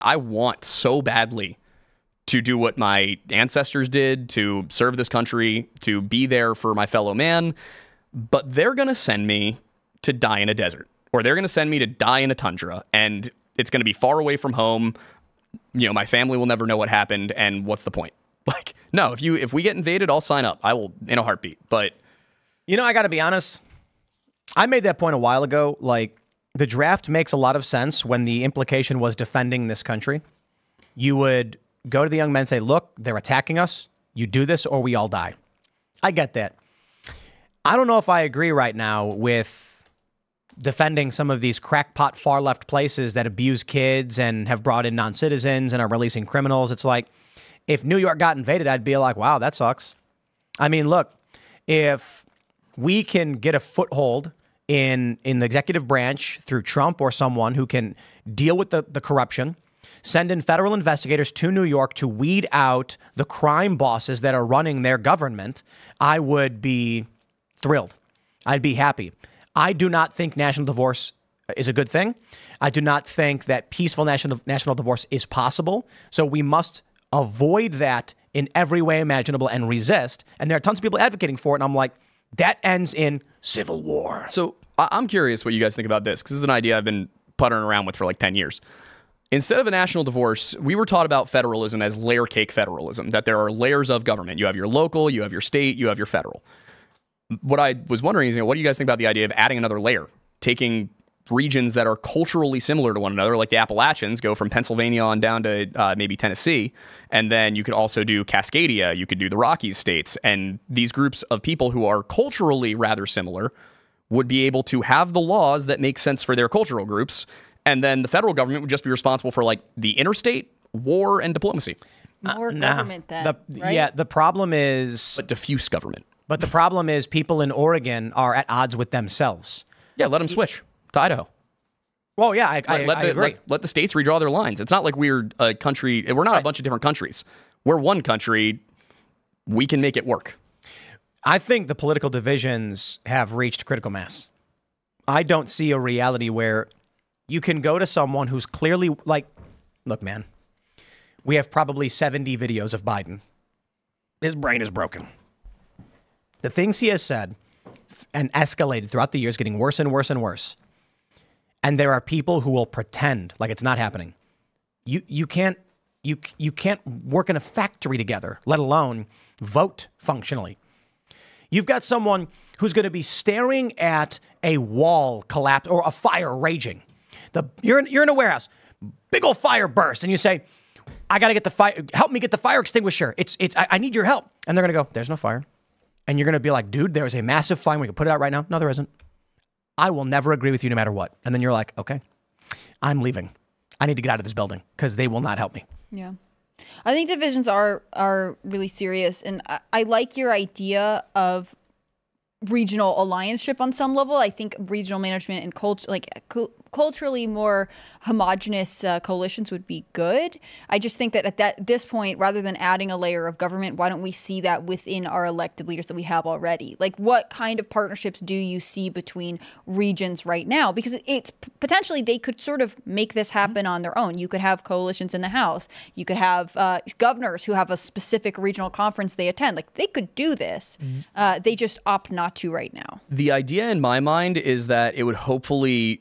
I want so badly to do what my ancestors did, to serve this country, to be there for my fellow man, but they're going to send me to die in a desert, or they're going to send me to die in a tundra, and it's going to be far away from home. You know, my family will never know what happened, and what's the point? Like, no, if we get invaded, I'll sign up. I will in a heartbeat. But you know, I got to be honest. I made that point a while ago. Like, the draft makes a lot of sense when the implication was defending this country. You would go to the young men and say, look, they're attacking us. You do this or we all die. I get that. I don't know if I agree right now with defending some of these crackpot far left places that abuse kids and have brought in non-citizens and are releasing criminals. It's like, if New York got invaded, I'd be like, wow, that sucks. I mean, look, if we can get a foothold in the executive branch through Trump or someone who can deal with the corruption, send in federal investigators to New York to weed out the crime bosses that are running their government, I would be thrilled. I'd be happy. I do not think national divorce is a good thing. I do not think that peaceful national divorce is possible. So we must avoid that in every way imaginable and resist. And there are tons of people advocating for it. And I'm like, that ends in civil war. So I'm curious what you guys think about this, because this is an idea I've been puttering around with for like 10 years. Instead of a national divorce, we were taught about federalism as layer cake federalism, that there are layers of government. You have your local, you have your state, you have your federal. What I was wondering is, what do you guys think about the idea of adding another layer, taking regions that are culturally similar to one another, like the Appalachians, go from Pennsylvania on down to maybe Tennessee, and then you could also do Cascadia, you could do the Rockies states, and these groups of people who are culturally rather similar would be able to have the laws that make sense for their cultural groups, and then the federal government would just be responsible for like the interstate, war, and diplomacy. More government then, right? Yeah, the problem is... But diffuse government. But the problem is people in Oregon are at odds with themselves. Yeah, let them switch to Idaho. Well, yeah, I agree. Let the states redraw their lines. It's not like we're a country. We're not a bunch of different countries. We're one country. We can make it work. I think the political divisions have reached critical mass. I don't see a reality where you can go to someone who's clearly like, look, man, we have probably 70 videos of Biden. His brain is broken. The things he has said and escalated throughout the years, getting worse and worse and worse. And there are people who will pretend like it's not happening. You can't work in a factory together, let alone vote functionally. You've got someone who's going to be staring at a wall collapse or a fire raging. You're in a warehouse, big old fire bursts, and you say, "I got to get the fire. Help me get the fire extinguisher. I need your help." And they're going to go, "There's no fire." And you're going to be like, "Dude, there is a massive fire. We can put it out right now." No, there isn't. I will never agree with you no matter what. And then you're like, okay, I'm leaving. I need to get out of this building because they will not help me. Yeah. I think divisions are really serious. And I like your idea of regional allianceship on some level. I think regional management and culturally more homogenous coalitions would be good. I just think that at this point, rather than adding a layer of government, why don't we see that within our elected leaders that we have already? Like, what kind of partnerships do you see between regions right now? Because it's potentially they could sort of make this happen on their own. You could have coalitions in the House. You could have governors who have a specific regional conference they attend. Like, they could do this. They just opt not to right now. The idea in my mind is that it would hopefully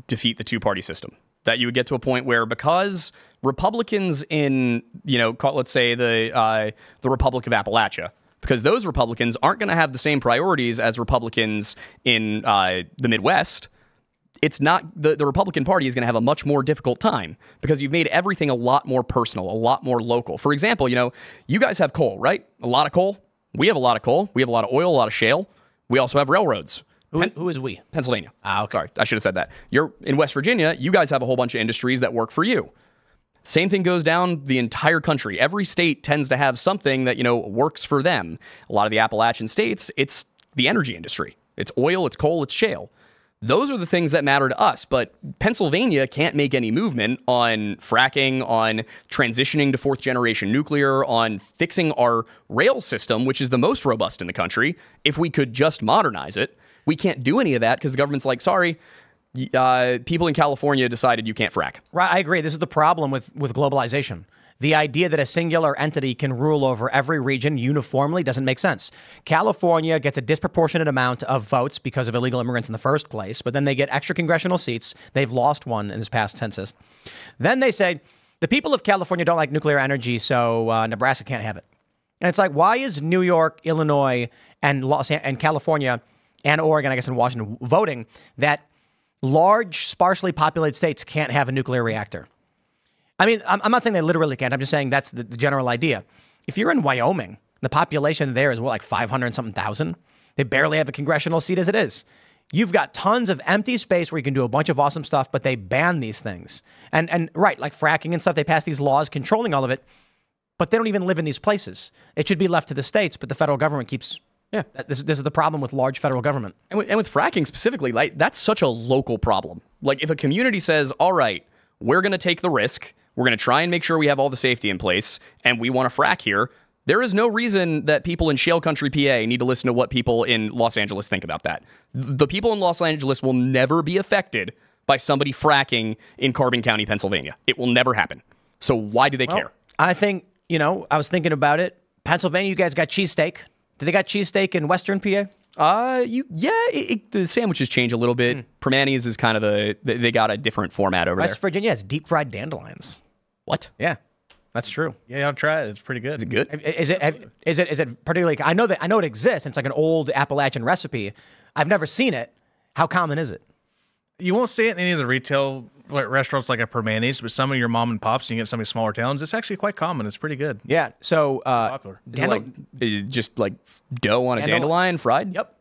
defeat the two-party system. That you would get to a point where, because Republicans in, let's say the Republic of Appalachia, because those Republicans aren't going to have the same priorities as Republicans in the Midwest, it's not the Republican Party is going to have a much more difficult time because you've made everything a lot more personal, a lot more local. For example, you guys have coal, right? A lot of coal. We have a lot of coal. We have a lot of oil, a lot of shale. We also have railroads. Who is we? Pennsylvania. Okay. Sorry, I should have said that. You're in West Virginia. You guys have a whole bunch of industries that work for you. Same thing goes down the entire country. Every state tends to have something that, works for them. A lot of the Appalachian states, it's the energy industry. It's oil, it's coal, it's shale. Those are the things that matter to us. But Pennsylvania can't make any movement on fracking, on transitioning to fourth generation nuclear, on fixing our rail system, which is the most robust in the country. If we could just modernize it, we can't do any of that because the government's like, sorry, people in California decided you can't frack. Right, I agree. This is the problem with globalization. The idea that a singular entity can rule over every region uniformly doesn't make sense. California gets a disproportionate amount of votes because of illegal immigrants in the first place, but then they get extra congressional seats. They've lost one in this past census. Then they say, the people of California don't like nuclear energy, so Nebraska can't have it. And it's like, why is New York, Illinois, and California, and Oregon, I guess, and Washington voting that large, sparsely populated states can't have a nuclear reactor? I mean, I'm not saying they literally can't. I'm just saying that's the general idea. If you're in Wyoming, the population there is, what, like 500 and something thousand? They barely have a congressional seat as it is. You've got tons of empty space where you can do a bunch of awesome stuff, but they ban these things. And right, like fracking and stuff, they pass these laws controlling all of it, but they don't even live in these places. It should be left to the states, but the federal government keeps... Yeah, this is the problem with large federal government. And with fracking specifically, like, that's such a local problem. Like, if a community says, all right, we're going to take the risk, we're going to try and make sure we have all the safety in place, and we want to frack here, there is no reason that people in shale country PA need to listen to what people in Los Angeles think about that. The people in Los Angeles will never be affected by somebody fracking in Carbon County, Pennsylvania. It will never happen. So why do they care? I think, I was thinking about it. Pennsylvania, you guys got cheesesteak. Do they got cheesesteak in Western PA? The sandwiches change a little bit. Permanis is kind of they got a different format over there. West Virginia has deep fried dandelions. What? Yeah, that's true. Yeah, I'll try it. It's pretty good. Is it good? Is it particularly? I know it exists. It's like an old Appalachian recipe. I've never seen it. How common is it? You won't see it in any of the retail restaurants like a Permanis, but some of your mom and pops, you get some of these smaller towns, it's actually quite common. It's pretty good. Yeah. So popular. Just like dough on a dandelion fried? Yep.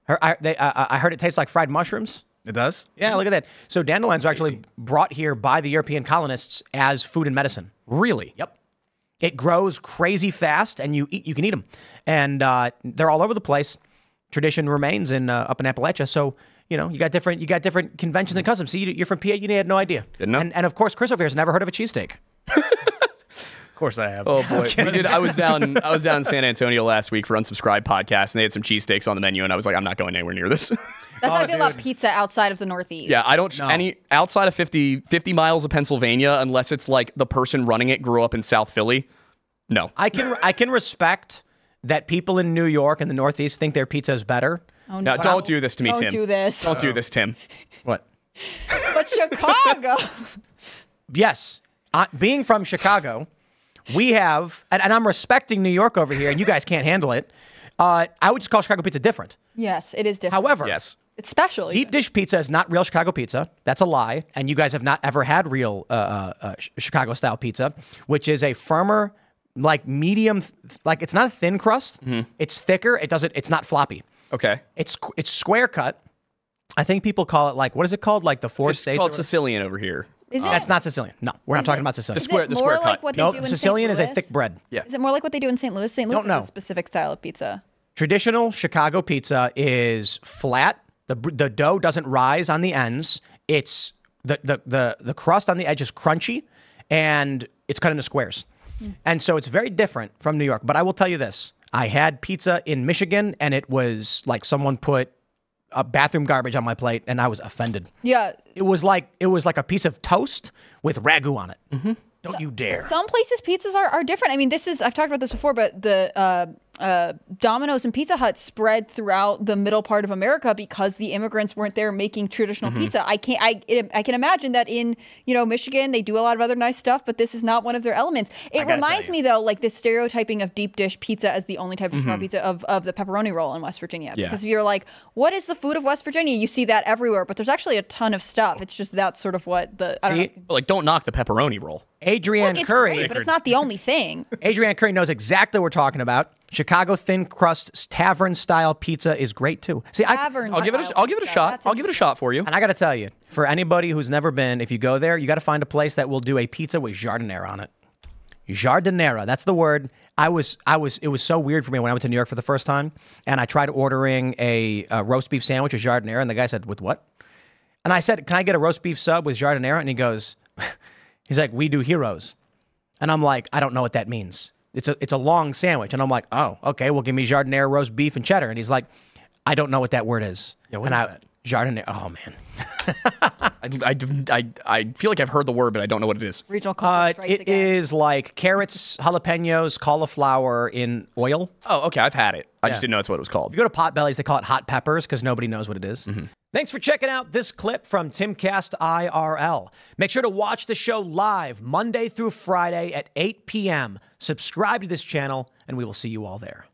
I heard it tastes like fried mushrooms. It does? Yeah, look at that. So dandelions are actually brought here by the European colonists as food and medicine. Really? Yep. It grows crazy fast, and you can eat them. And they're all over the place. Tradition remains up in Appalachia. So, you got different conventions and customs. See, you're from PA, you had no idea. Didn't know. And of course, Chris over here has never heard of a cheesesteak. Of course I have. Oh boy, I was down in San Antonio last week for Unsubscribed podcast, and they had some cheesesteaks on the menu, and I was like, I'm not going anywhere near this. That's how I feel about pizza outside of the Northeast. Yeah, I don't any outside of 50 miles of Pennsylvania, unless it's like the person running it grew up in South Philly. No, I can respect that people in New York and the Northeast think their pizza is better. Oh, no, don't do this to me, Tim. Don't do this. Don't do this, Tim. What? But Chicago. Yes, being from Chicago. We have, and I'm respecting New York over here, and you guys can't handle it. I would just call Chicago pizza different. Yes, it is different. However, Yes. It's special. deep dish pizza is not real Chicago pizza. That's a lie. And you guys have not ever had real Chicago style pizza, which is a firmer, like medium, like it's not a thin crust. It's thicker. It's not floppy. Okay. It's square cut. I think people call it like, what is it called? Like the four It's states? called Sicilian over here. Is it, That's not Sicilian. No, we're not talking about Sicilian. is square- it the more square like cut. what they No, do in Sicilian St. is a Louis? thick bread. Yeah. Is it more like what they do in St. Louis? St. Louis Don't know. is a specific style of pizza. Traditional Chicago pizza is flat. The dough doesn't rise on the ends. It's the crust on the edge is crunchy, and it's cut into squares. And so it's very different from New York. But I will tell you this: I had pizza in Michigan, and it was like someone put a bathroom garbage on my plate, and I was offended. Yeah. It was like a piece of toast with ragu on it. Don't you dare. Some places pizzas are different. I mean, I've talked about this before, but the Domino's and Pizza Hut spread throughout the middle part of America because the immigrants weren't there making traditional pizza. I can imagine that in Michigan they do a lot of other nice stuff, but this is not one of their elements. It reminds me though, like this stereotyping of deep dish pizza as the only type of Chicago pizza of the pepperoni roll in West Virginia. Yeah. Because if you're like, what is the food of West Virginia? You see that everywhere, but there's actually a ton of stuff. It's just that's sort of what the I don't know. But like, don't knock the pepperoni roll. Adrienne It's Curry. great, but it's not the only thing. Adrienne Curry knows exactly what we're talking about. Chicago thin crust tavern style pizza is great too. See, Tavern I'll give it a shot. I'll give it a shot for you. and I got to tell you, for anybody who's never been, if you go there, you got to find a place that will do a pizza with jardinera on it. Jardinera, that's the word. It was so weird for me when I went to New York for the first time, and I tried ordering a roast beef sandwich with jardinera, and the guy said, "With what?" And I said, "Can I get a roast beef sub with jardinera?" And he goes, he's like, "We do heroes," and I'm like, "I don't know what that means." It's a long sandwich, and I'm like, "Oh, okay. Well, give me jardinera, roast beef, and cheddar." And he's like, "I don't know what that word is." Yeah, what and is I, that? Jardinere. Oh, man. I feel like I've heard the word, but I don't know what it is. Regional culture strikes It again. is like carrots, jalapenos, cauliflower in oil. Oh, okay. I've had it. I just didn't know that's what it was If called. you go to Potbellies, they call it hot peppers because nobody knows what it is. Thanks for checking out this clip from Timcast IRL. Make sure to watch the show live Monday through Friday at 8 p.m. Subscribe to this channel, and we will see you all there.